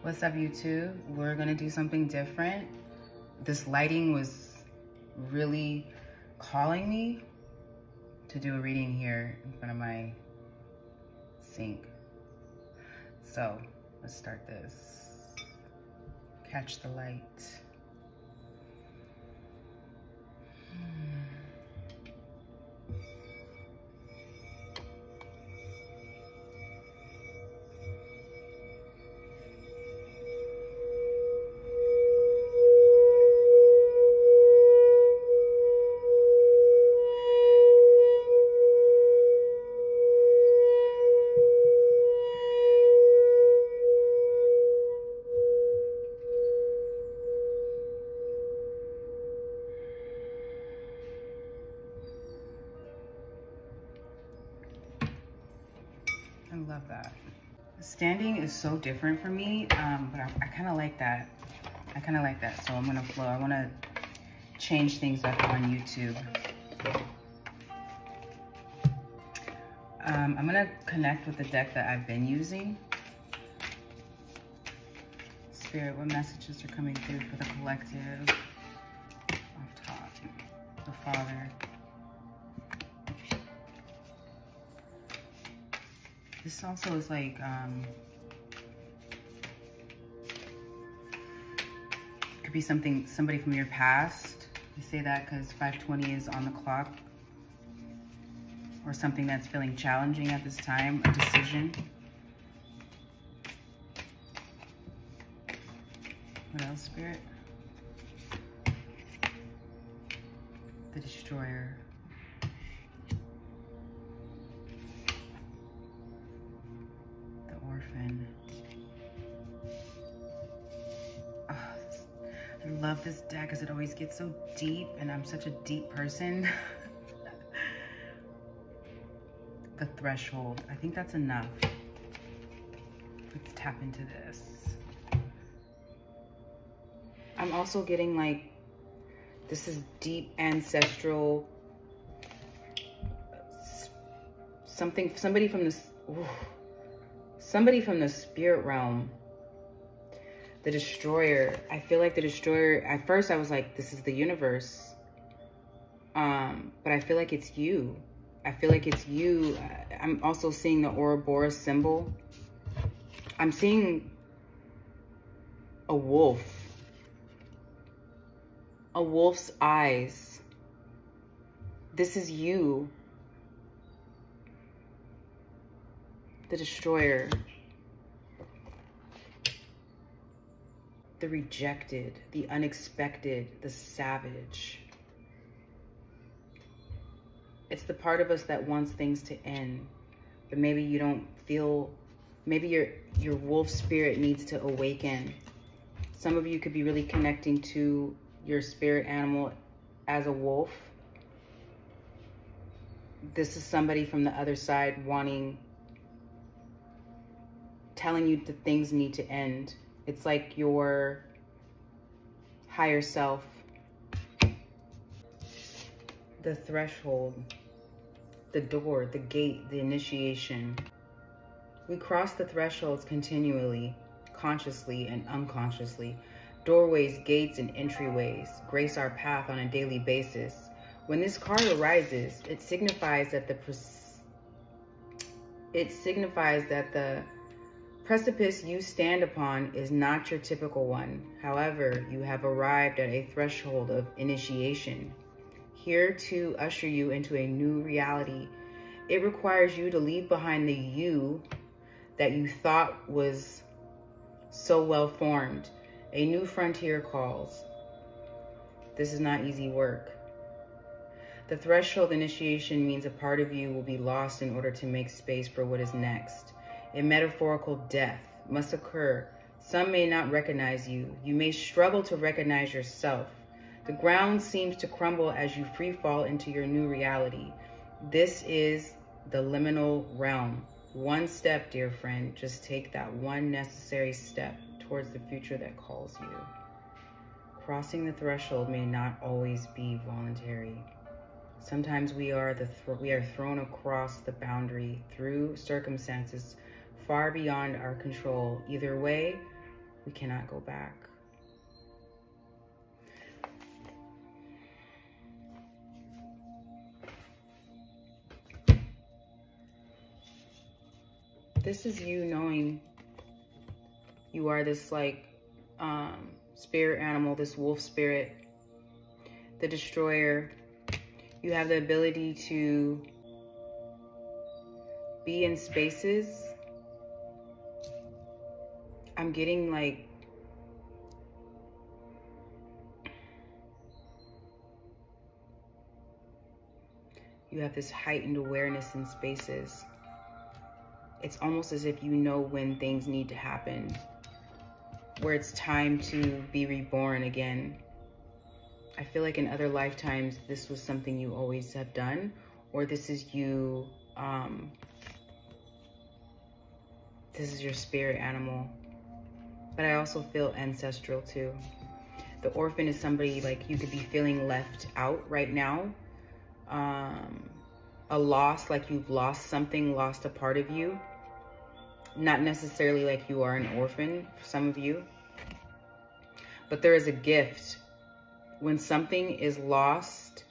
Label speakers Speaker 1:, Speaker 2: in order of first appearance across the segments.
Speaker 1: What's up, YouTube? We're gonna do something different. This lighting was really calling me to do a reading here in front of my sink. So let's start this. Catch the light. I love that. Standing is so different for me, but I kind of like that. So I'm gonna flow. I want to change things up on YouTube. I'm gonna connect with the deck that I've been using. Spirit, what messages are coming through for the collective? Off top, the Father. This also is like, could be somebody from your past. You say that because 520 is on the clock. Or something that's feeling challenging at this time, a decision. What else, Spirit? The Destroyer. I love this deck because it always gets so deep, and I'm such a deep person. The Threshold. I think that's enough. Let's tap into this. I'm also getting like, this is deep ancestral, somebody from the spirit realm. The Destroyer. I feel like the Destroyer, at first I was like, this is the universe. But I feel like it's you. I'm also seeing the Ouroboros symbol. I'm seeing a wolf. A wolf's eyes. This is you. The Destroyer. The rejected, the unexpected, the savage. It's the part of us that wants things to end, but maybe you don't feel, maybe your wolf spirit needs to awaken. Some of you could be really connecting to your spirit animal as a wolf. This is somebody from the other side telling you that things need to end. It's like your higher self. The threshold, the door, the gate, the initiation. We cross the thresholds continually, consciously and unconsciously. Doorways, gates, and entryways grace our path on a daily basis. When this card arises, it signifies that the precipice you stand upon is not your typical one. However, you have arrived at a threshold of initiation, here to usher you into a new reality. It requires you to leave behind the you that you thought was so well formed. A new frontier calls. This is not easy work. The threshold initiation means a part of you will be lost in order to make space for what is next. A metaphorical death must occur. Some may not recognize you. You may struggle to recognize yourself. The ground seems to crumble as you free fall into your new reality. This is the liminal realm. One step, dear friend. Just take that one necessary step towards the future that calls you. Crossing the threshold may not always be voluntary. Sometimes we are thrown across the boundary through circumstances far beyond our control. Either way, We cannot go back. This is you knowing you are this like spirit animal, this wolf spirit, the destroyer. You have the ability to be in spaces. I'm getting like you have this heightened awareness in spaces. It's almost as if you know when things need to happen, where it's time to be reborn again. I feel like in other lifetimes, this was something you always have done, or this is you, this is your spirit animal. But I also feel ancestral too. The orphan is somebody like you could be feeling left out right now. A loss, like you've lost something, lost a part of you. Not necessarily like you are an orphan for some of you, but there is a gift. When something is lost,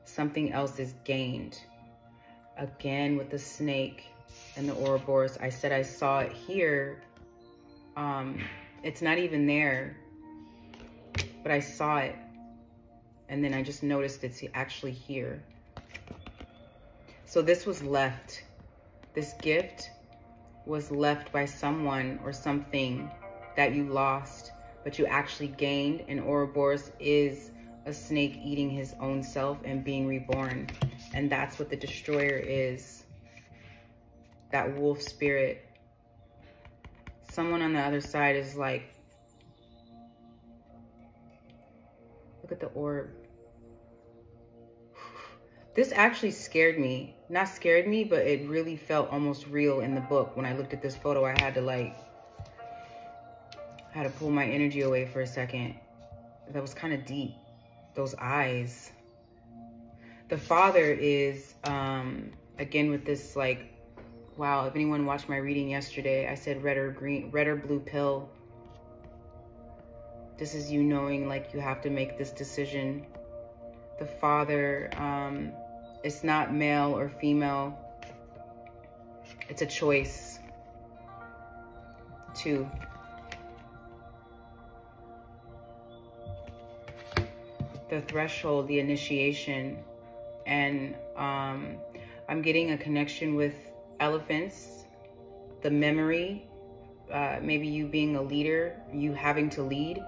Speaker 1: something else is gained. Again, with the snake and the Ouroboros, I said I saw it here. It's not even there, but I saw it. And then I just noticed it's actually here. So this was left. This gift was left by someone or something that you lost, but you actually gained. And Ouroboros is a snake eating his own self and being reborn. And that's what the destroyer is. That wolf spirit. Someone on the other side is like, look at the orb. This actually scared me. Not scared me, but it really felt almost real in the book. When I looked at this photo, I had to pull my energy away for a second. That was kind of deep. Those eyes. The father is, again, with this like, wow, if anyone watched my reading yesterday, I said red or green, red or blue pill. This is you knowing like you have to make this decision. The father, it's not male or female. It's a choice. 2. The threshold, the initiation. And I'm getting a connection with elephants, the memory, maybe you being a leader, you having to lead.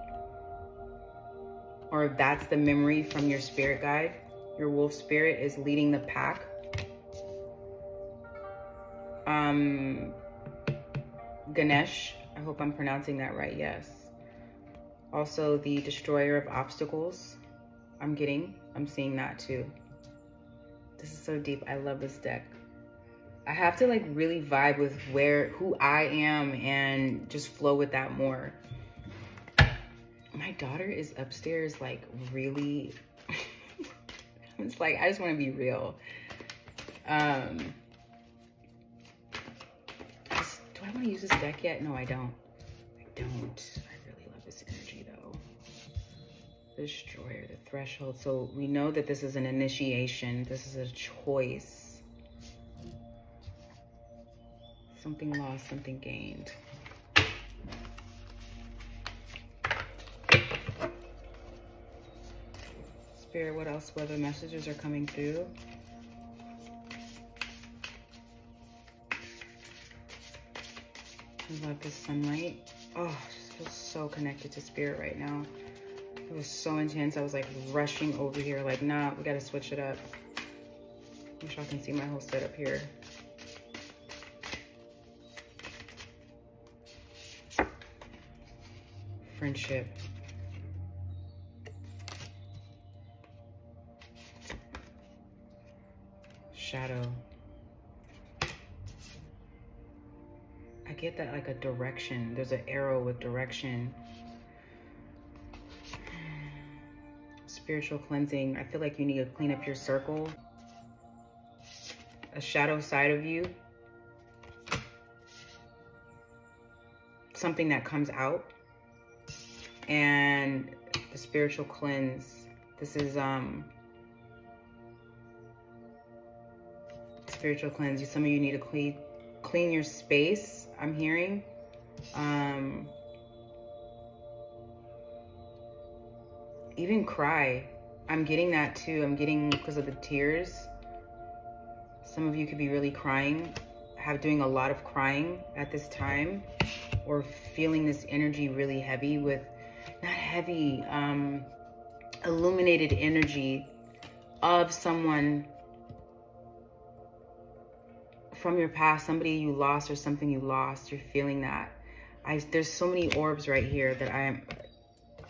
Speaker 1: Or if that's the memory from your spirit guide, your wolf spirit is leading the pack. Ganesh, I hope I'm pronouncing that right, yes. Also the destroyer of obstacles, I'm seeing that too. This is so deep, I love this deck. I have to like really vibe with who I am and just flow with that more. My daughter is upstairs, like really, it's like, I just want to be real. Do I want to use this deck yet? No, I don't. I really love this energy though. The destroyer, the threshold. So we know that this is an initiation. This is a choice. Something lost, something gained. Spirit, what else? What other messages are coming through? I love this sunlight. Oh, I just feel so connected to spirit right now. It was so intense. I was like rushing over here, like, nah, we gotta switch it up. Wish y'all can see my whole setup here. Friendship. Shadow. I get that like a direction. There's an arrow with direction. Spiritual cleansing. I feel like you need to clean up your circle. A shadow side of you. something that comes out. And the spiritual cleanse. This is spiritual cleanse. Some of you need to clean your space, I'm hearing. Even cry. I'm getting that too. I'm getting, because of the tears, some of you could be really crying, doing a lot of crying at this time, or feeling this energy really heavy with, not heavy, illuminated energy of someone from your past, somebody you lost or something you lost. You're feeling that. There's so many orbs right here that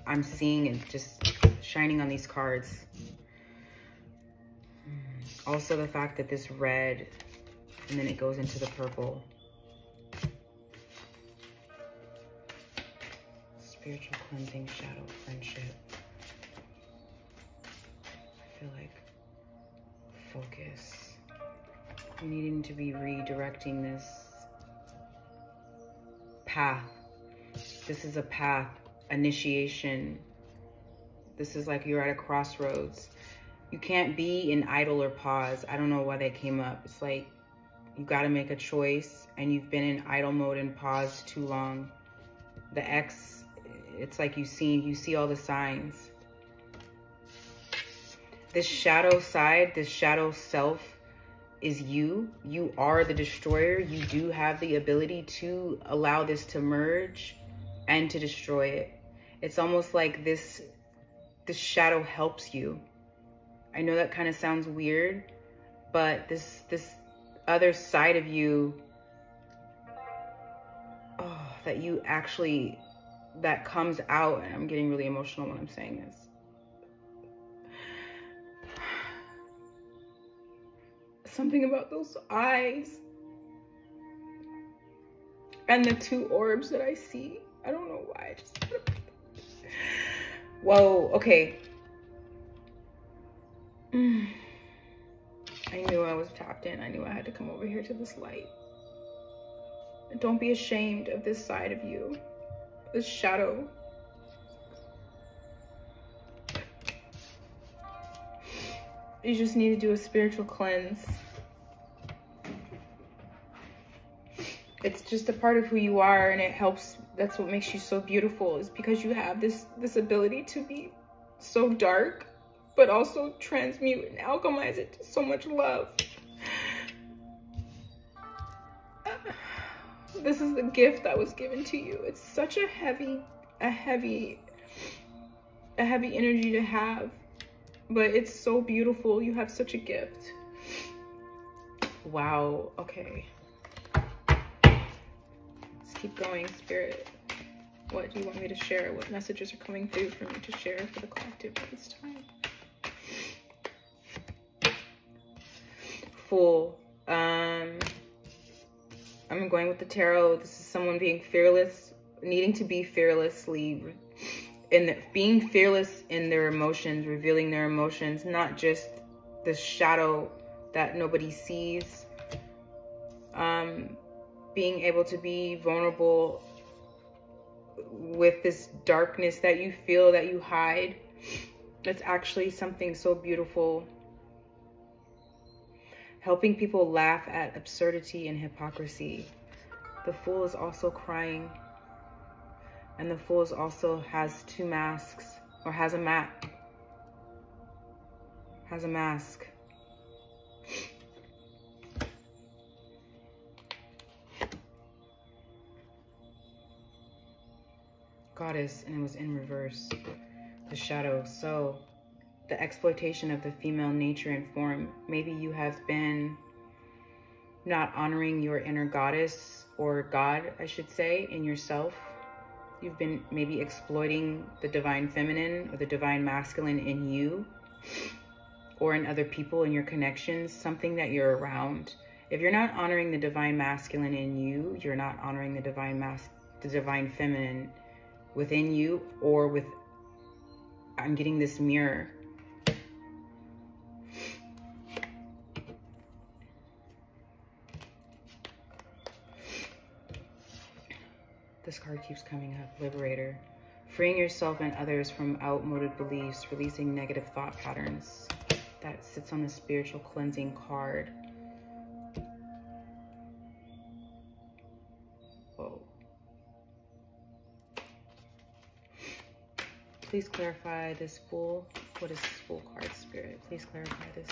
Speaker 1: I'm seeing and just shining on these cards. Also the fact that this red, and then it goes into the purple. Spiritual cleansing, shadow, friendship. I feel like focus. You're needing to be redirecting this path. This is a path, initiation. This is like you're at a crossroads. You can't be in idle or pause. I don't know why that came up. It's like you got to make a choice, and you've been in idle mode and pause too long. The X, it's like you see all the signs. This shadow side, this shadow self is you. You are the destroyer. You do have the ability to allow this to merge and to destroy it. It's almost like this shadow helps you. I know that kind of sounds weird, but this other side of you, that comes out, and I'm getting really emotional when I'm saying this. Something about those eyes and the two orbs that I see. I don't know why. Whoa, okay. I knew I was tapped in. I knew I had to come over here to this light. And don't be ashamed of this side of you, this shadow. You just need to do a spiritual cleanse. It's just a part of who you are, and it helps. That's what makes you so beautiful, is because you have this ability to be so dark, but also transmute and alchemize it to so much love. This is the gift that was given to you. It's such a heavy energy to have, but it's so beautiful. You have such a gift. Wow. Okay. Let's keep going, Spirit. What do you want me to share? What messages are coming through for me to share for the collective at this time? Fool. I'm going with the tarot. This is someone being fearless, needing to be being fearless in their emotions, revealing their emotions, not just the shadow that nobody sees. Being able to be vulnerable with this darkness that you feel, that you hide. It's actually something so beautiful. Helping people laugh at absurdity and hypocrisy. The Fool is also crying. And the Fool also has two masks, or has a mask. Goddess, and it was in reverse. The shadow. So the exploitation of the female nature and form. Maybe you have been not honoring your inner goddess, or God, I should say, in yourself. You've been maybe exploiting the divine feminine or the divine masculine in you, or in other people, in your connections, something that you're around. If you're not honoring the divine masculine in you, you're not honoring the divine feminine within you, or with, I'm getting this mirror. The This card keeps coming up. Liberator. Freeing yourself and others from outmoded beliefs, releasing negative thought patterns. That sits on the spiritual cleansing card. Whoa. Please clarify this Fool. What is this Fool card, Spirit? Please clarify this.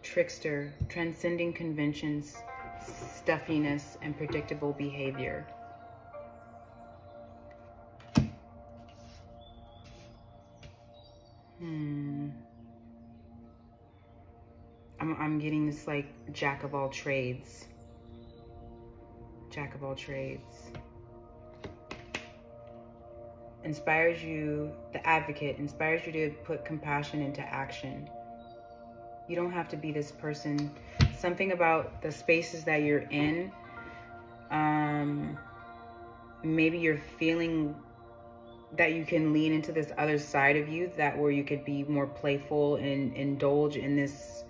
Speaker 1: Trickster, transcending conventions, stuffiness, and predictable behavior. I'm getting this like jack of all trades. Jack of all trades. Inspires you, the Advocate, inspires you to put compassion into action. You don't have to be this person. Something about the spaces that you're in, maybe you're feeling that you can lean into this other side of you, that where you could be more playful and indulge in this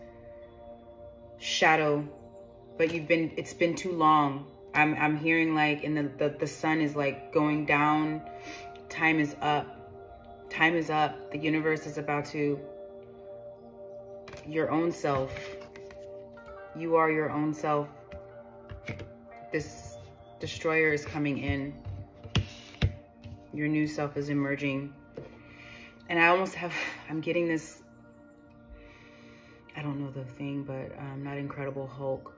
Speaker 1: shadow, but it's been too long. I'm hearing like the sun is like going down. Time is up. Time is up. The universe is about to, your own self. You are your own self. This destroyer is coming in. Your new self is emerging. And I'm getting this, I don't know the thing, but not Incredible Hulk,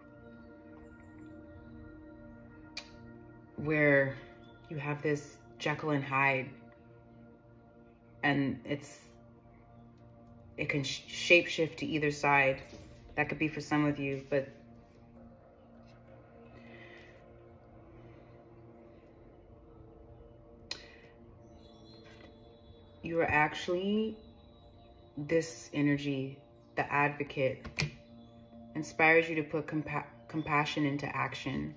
Speaker 1: where you have this Jekyll and Hyde, and it can shapeshift to either side. That could be for some of you, but you are actually this energy. The Advocate inspires you to put compassion into action.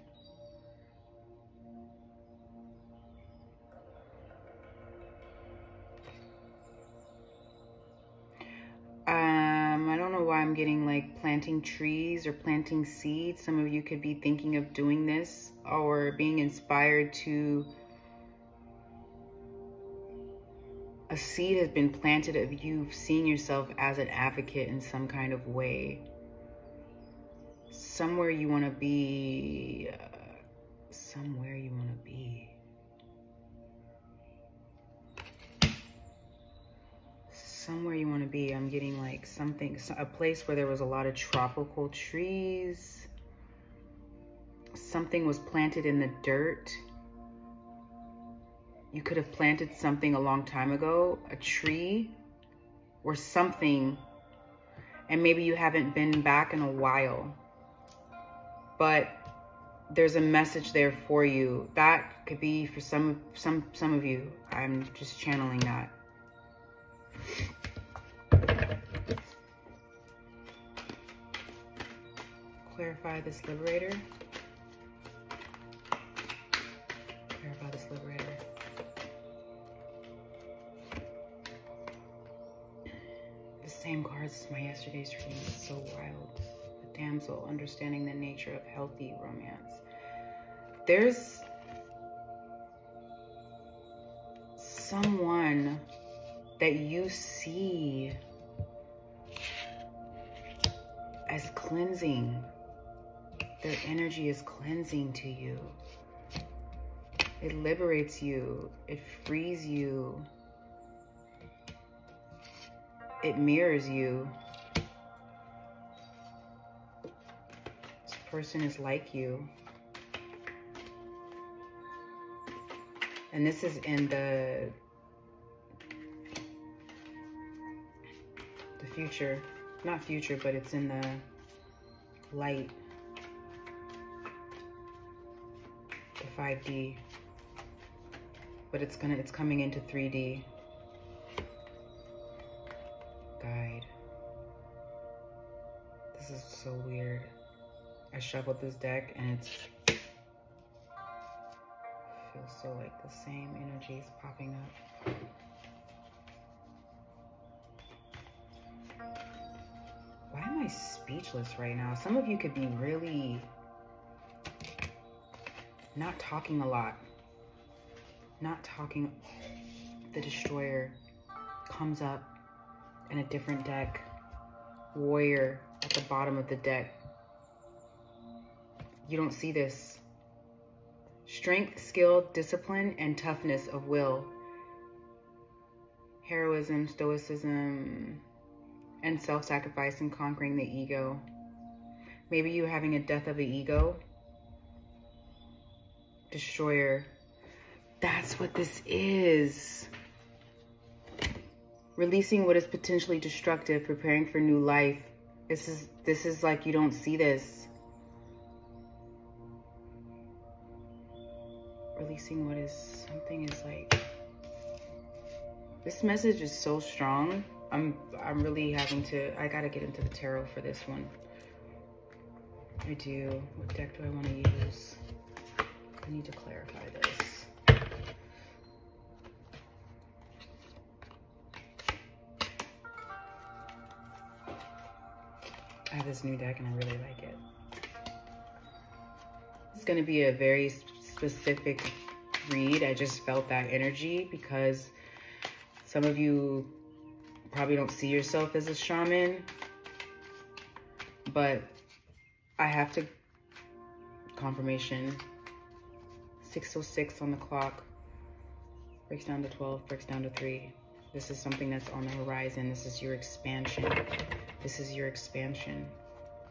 Speaker 1: I don't know why I'm getting like planting trees or planting seeds. Some of you could be thinking of doing this or being inspired to. A seed has been planted of you seeing yourself as an advocate in some kind of way. Somewhere you want to be. Somewhere you want to be. Somewhere you want to be. I'm getting like something, a place where there was a lot of tropical trees. Something was planted in the dirt. You could have planted something a long time ago, a tree or something, and maybe you haven't been back in a while, but there's a message there for you. That could be for some of you. I'm just channeling that. Clarify this Liberator. Clarify this Liberator. The same cards as my yesterday's reading. It's so wild. The Damsel, understanding the nature of healthy romance. There's someone that you see as cleansing. Their energy is cleansing to you. It liberates you. It frees you. It mirrors you. This person is like you. And this is in the future. Not future, but it's in the light. The 5D. But it's coming into 3D. Guide. This is so weird. I shuffled this deck and it feels so like the same energies popping up. Why am speechless right now. Some of you could be really not talking a lot. Not talking. The Destroyer comes up in a different deck. Warrior at the bottom of the deck. You don't see this. Strength, skill, discipline, and toughness of will. Heroism, stoicism, and self-sacrifice and conquering the ego. Maybe you're having a death of the ego. Destroyer. That's what this is. Releasing what is potentially destructive, preparing for new life. This is like you don't see this. Releasing what is, something is like, this message is so strong. I'm really having to, I gotta get into the tarot for this one. I do. What deck do I want to use? I need to clarify this. I have this new deck and I really like it. It's going to be a very specific read. I just felt that energy because some of you probably don't see yourself as a shaman, but I have to, confirmation, 6:06 on the clock, breaks down to 12, breaks down to 3. This is something that's on the horizon. This is your expansion. This is your expansion.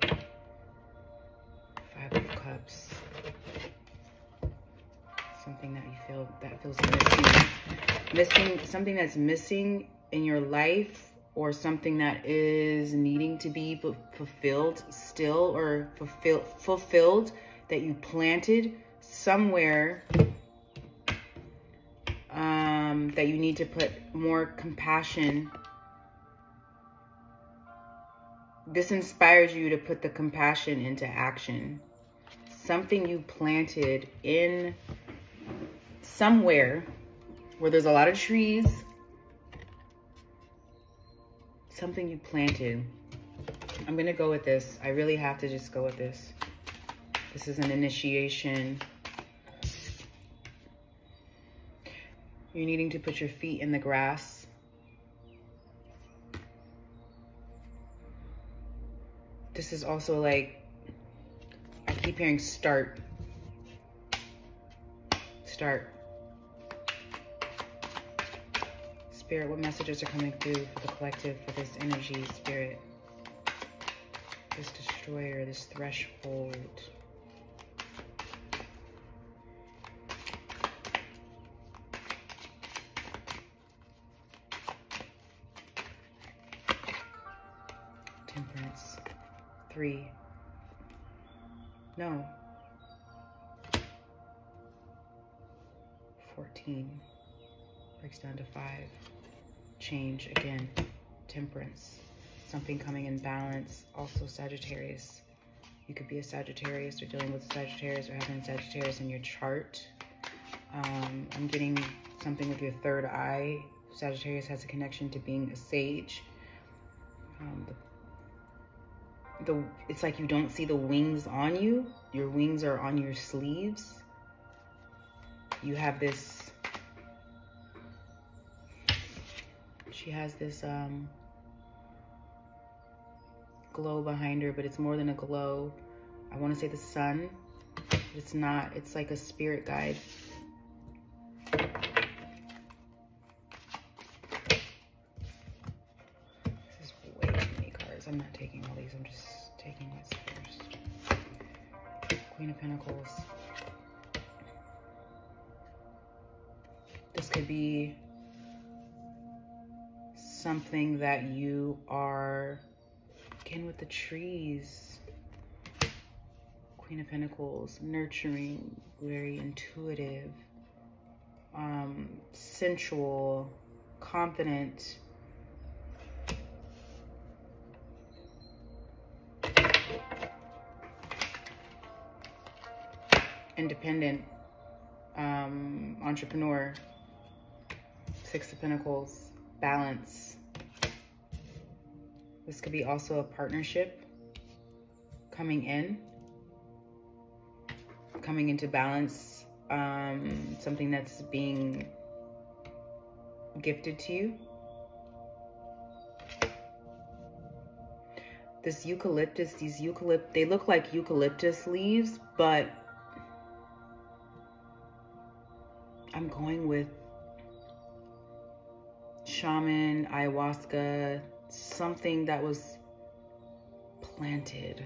Speaker 1: 5 of Cups. Something that you feel, that feels missing, something that's missing in your life, or something that is needing to be fulfilled still, or fulfilled that you planted somewhere, that you need to put more compassion. This inspires you to put the compassion into action. Something you planted in somewhere where there's a lot of trees. Something you planted. I'm going to go with this. I really have to just go with this. This is an initiation. You're needing to put your feet in the grass. This is also like, I keep hearing start. Start. Spirit, what messages are coming through for the collective, for this energy, Spirit? This Destroyer, this threshold. Temperance. 3. No. 14. Breaks down to 5. Change again. Temperance. Something coming in balance. Also Sagittarius. You could be a Sagittarius or dealing with Sagittarius or having Sagittarius in your chart. I'm getting something with your third eye. Sagittarius has a connection to being a sage. It's like you don't see the wings on you. Your wings are on your sleeves. You have this, she has this glow behind her, but it's more than a glow. I want to say the sun, but it's not. It's like a spirit guide. This is way too many cards. I'm not taking all these. I'm just taking this first. Queen of Pentacles. This could be something that you are, again with the trees. Queen of Pentacles, nurturing, very intuitive, sensual, confident. Independent, entrepreneur. 6 of Pentacles, balance. This could be also a partnership. coming into balance, something that's being gifted to you. This eucalyptus, they look like eucalyptus leaves, but I'm going with shaman, ayahuasca, something that was planted.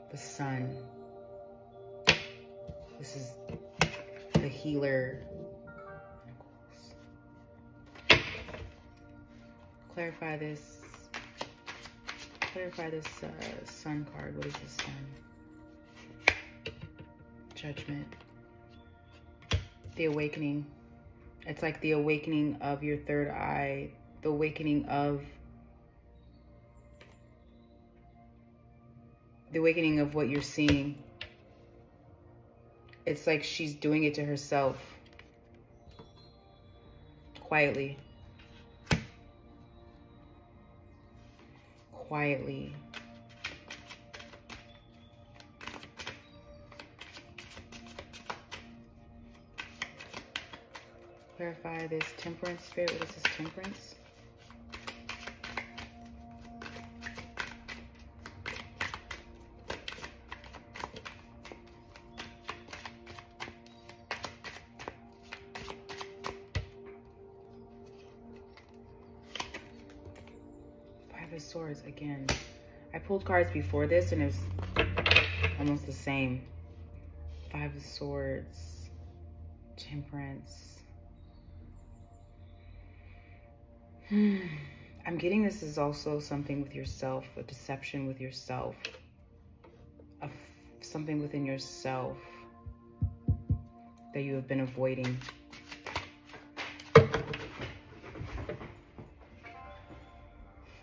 Speaker 1: The sun. This is the healer. Clarify this sun card. What is the sun? Judgment. The awakening. It's like the awakening of your third eye, the awakening of what you're seeing. It's like she's doing it to herself, quietly. Quietly. Clarify this temperance spirit. What is this temperance? Five of Swords again. I pulled cards before this and it was almost the same. Five of Swords, temperance. I'm getting this is also something with yourself, a deception with yourself, something within yourself that you have been avoiding.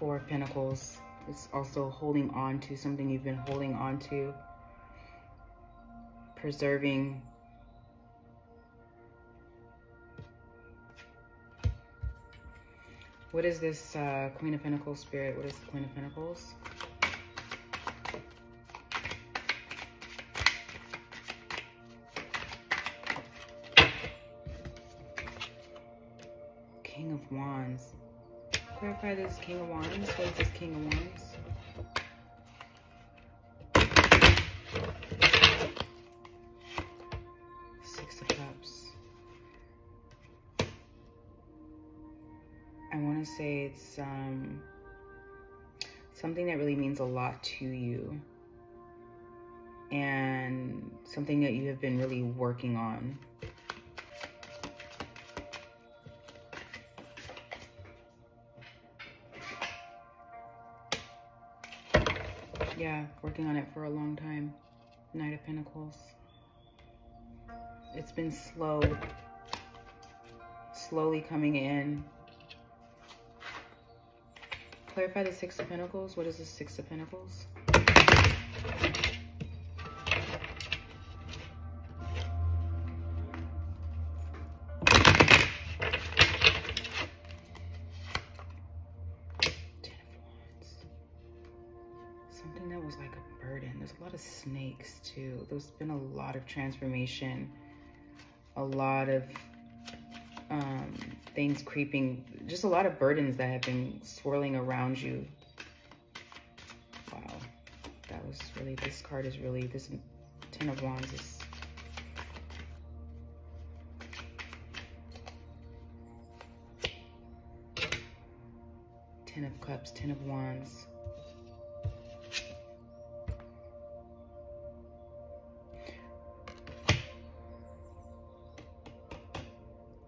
Speaker 1: Four of Pentacles. It's also holding on to something you've been holding on to, preserving. What is this Queen of Pentacles spirit? What is the Queen of Pentacles? King of Wands. Clarify this King of Wands. What is this King of Wands? Six of Cups. I want to say it's something that really means a lot to you and something that you have been really working on. Yeah, working on it for a long time. Knight of Pentacles. It's been slowly coming in. Clarify the Six of Pentacles. What is the Six of Pentacles? Something that was like a burden. There's a lot of snakes too. There's been a lot of transformation, a lot of things creeping, just a lot of burdens that have been swirling around you. Wow, that was really, this card is really, this Ten of Wands is Ten of Cups, Ten of Wands.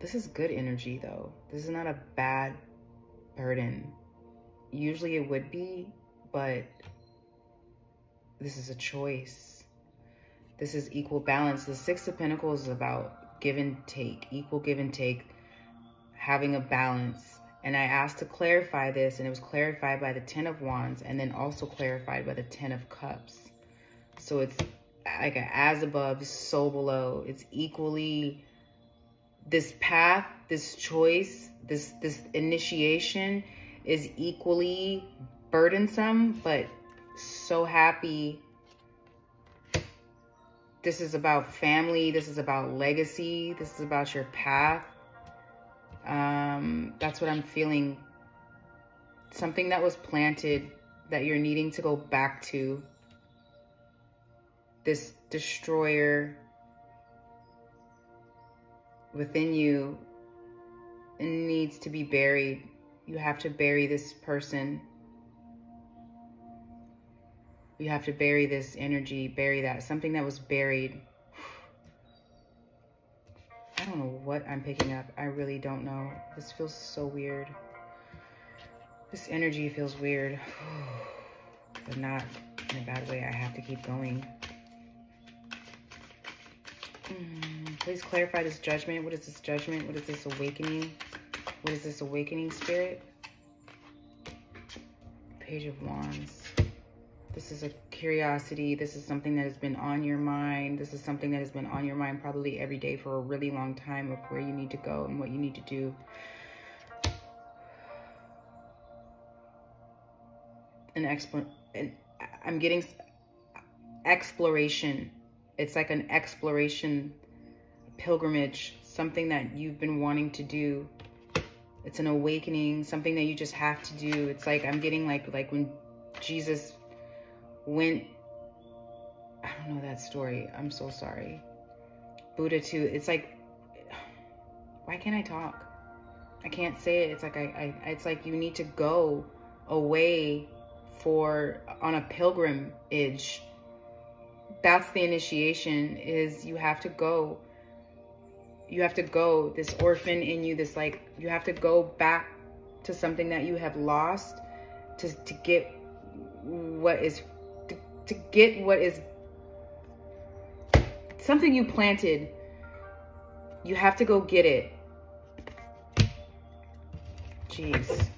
Speaker 1: This is good energy though. This is not a bad burden. Usually it would be, but this is a choice. This is equal balance. The Six of Pentacles is about give and take, equal give and take, having a balance. And I asked to clarify this, and it was clarified by the Ten of Wands and then also clarified by the Ten of Cups. So it's like an as above, so below. It's equally this path, this choice, this initiation is equally burdensome, but so happy. This is about family. This is about legacy. This is about your path. That's what I'm feeling. Something that was planted that you're needing to go back to. This destroyer within you, it needs to be buried. You have to bury this person. You have to bury this energy, bury that. Something that was buried. I don't know what I'm picking up. I really don't know. This feels so weird. This energy feels weird. But not in a bad way. I have to keep going. Please clarify this judgment. What is this judgment? What is this awakening? What is this awakening, Spirit? Page of Wands. This is a curiosity. This is something that has been on your mind. This is something that has been on your mind probably every day for a really long time, of where you need to go and what you need to do. I'm getting exploration. It's like an exploration pilgrimage, something that you've been wanting to do. It's an awakening, something that you just have to do. It's like, I'm getting like when Jesus went, I don't know that story. I'm so sorry. Buddha too. It's like, why can't I talk? I can't say it. It's like, it's like you need to go away on a pilgrimage. That's the initiation, is you have to go. You have to go, this orphan in you, this like, you have to go back to something that you have lost to get what is, to get what is something you planted. You have to go get it. Jeez,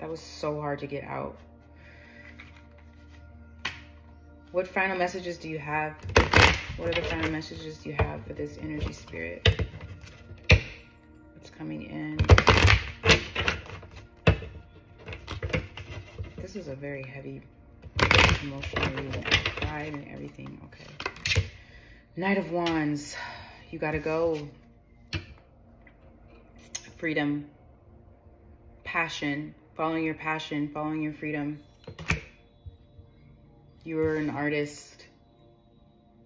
Speaker 1: that was so hard to get out. What final messages do you have? What are the final messages you have for this energy, Spirit? What's coming in? This is a very heavy emotional reading. Pride and everything. Okay. Knight of Wands. You gotta go. Freedom. Passion. Following your passion. Following your freedom. You are an artist.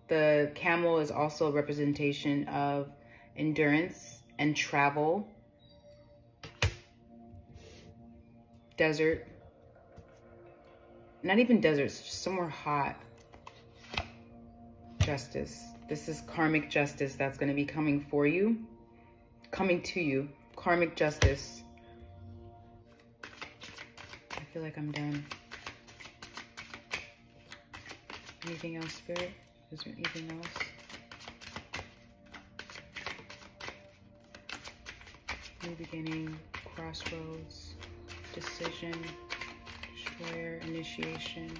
Speaker 1: The camel is also a representation of endurance and travel. Desert. Not even deserts, just somewhere hot. Justice. This is karmic justice that's going to be coming for you. Coming to you. Karmic justice. I feel like I'm done. Anything else, Spirit? Is there anything else? New beginning, crossroads, decision, destroyer, initiation.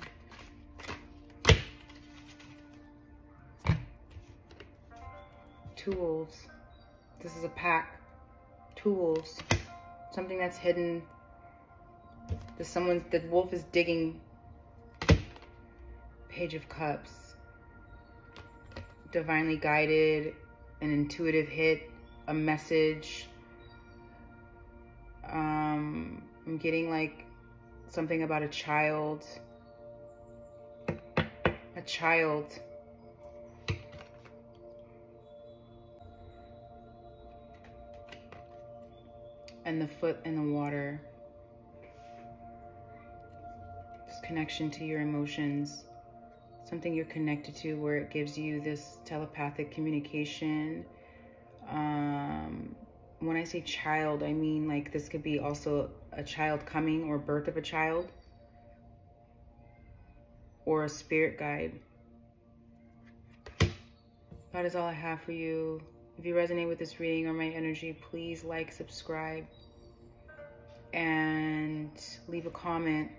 Speaker 1: Two wolves. This is a pack. Two wolves. Something that's hidden. The wolf is digging. Page of Cups. Divinely guided, an intuitive hit, a message. I'm getting like something about a child. A child. And the foot in the water. This connection to your emotions. Something you're connected to, where it gives you this telepathic communication. When I say child, I mean like this could be also a child coming, or birth of a child, or a spirit guide. That is all I have for you. If you resonate with this reading or my energy, please like, subscribe, and leave a comment.